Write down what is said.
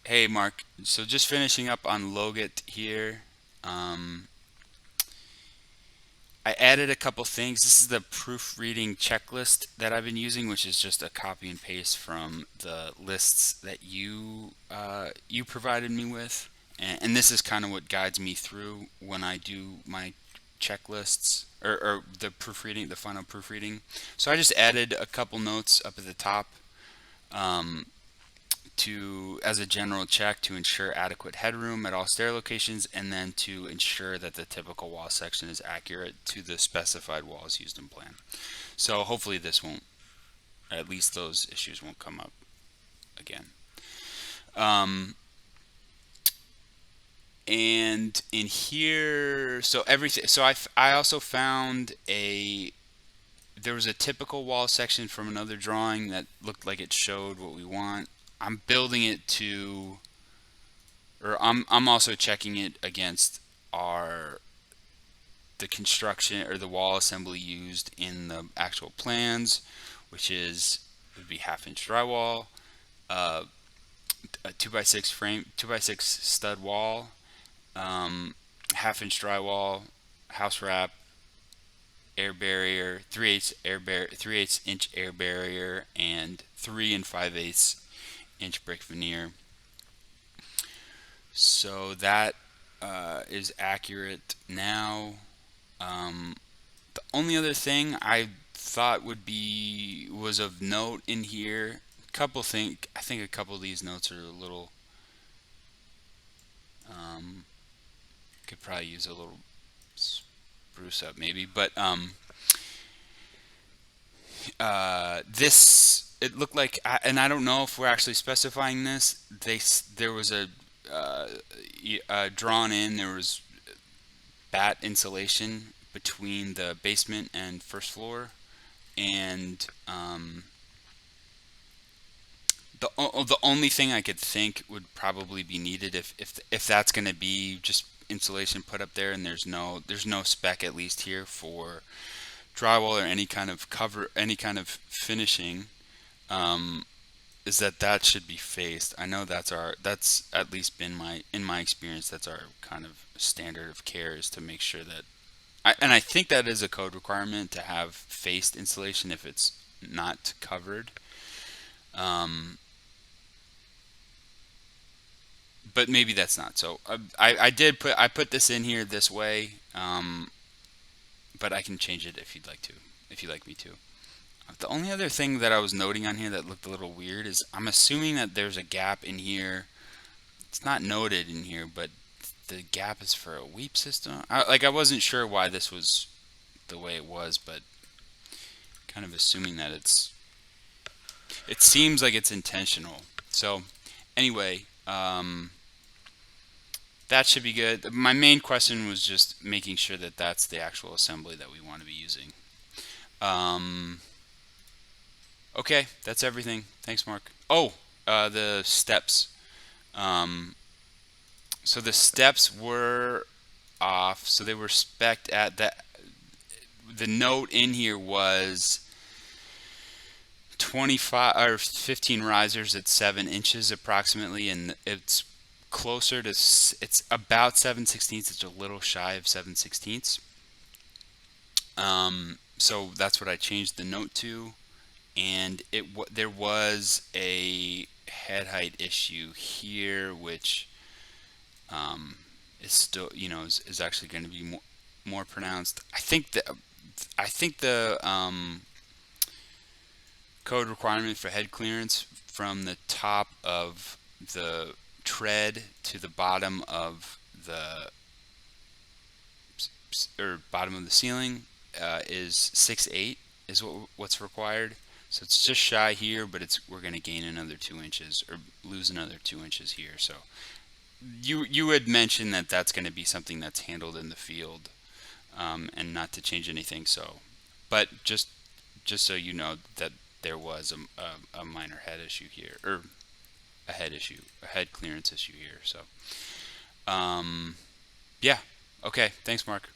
Hey Mark, so just finishing up on Logut here. Um, I added a couple things. This is the proofreading checklist that I've been using, which is just a copy and paste from the lists that you provided me with, and this is kind of what guides me through when I do my checklists or the proofreading, the final proofreading. So I just added a couple notes up at the top. Um, to as a general check to ensure adequate headroom at all stair locations, and then to ensure that the typical wall section is accurate to the specified walls used in plan. So hopefully this won't, at least those issues won't come up again. Um, and in here, so everything. So I also found there was a typical wall section from another drawing that looked like it showed what we want. I'm building it to or I'm also checking it against our the construction or the wall assembly used in the actual plans, which is would be half-inch drywall, uh, a 2x6 frame, 2x6 stud wall, half-inch drywall, house wrap, air barrier, 3/8 inch air barrier, and 3 and 5/8 inch brick veneer. So that is accurate now. Um, the only other thing I thought was of note in here. I think a couple of these notes are a little. Um, could probably use a little spruce up maybe, but this it looked like, and I don't know if we're actually specifying this. There was uh, drawn in. There was bat insulation between the basement and first floor, and the only thing I could think would probably be needed if that's going to be just insulation put up there, and there's no spec at least here for drywall or any kind of cover, any kind of finishing, um, is that should be faced. I know that's at least been in my experience, that's our kind of standard of care, is to make sure that and I think that is a code requirement to have faced insulation if it's not covered. Um, but maybe that's not. So I put this in here this way, but I can change it if you'd like to, if you'd like me to. The only other thing that I was noting on here that looked a little weird is I'm assuming that there's a gap in here. It's not noted in here, but the gap is for a weep system. I wasn't sure why this was the way it was, but kind of assuming that it seems like it's intentional. So anyway, that should be good. My main question was just making sure that that's the actual assembly that we want to be using. Um, okay, that's everything. Thanks, Mark. Oh, the steps. Um, so the steps were off. So they were spec'd at that. The note in here was 25 or 15 risers at 7 inches approximately, and it's closer to, it's about 7/16. It's a little shy of 7/16. So that's what I changed the note to, and there was a head height issue here, which is still, is actually going to be more pronounced. I think the code requirement for head clearance from the top of the tread to the bottom of the bottom of the ceiling is 6'8" is what's required. So it's just shy here, but we're going to gain another 2 inches or lose another 2 inches here. So you had mentioned that that's going to be something that's handled in the field, and not to change anything. So, but just so you know that there was a minor head issue here, or a head clearance issue here. So, yeah, okay. Thanks, Mark.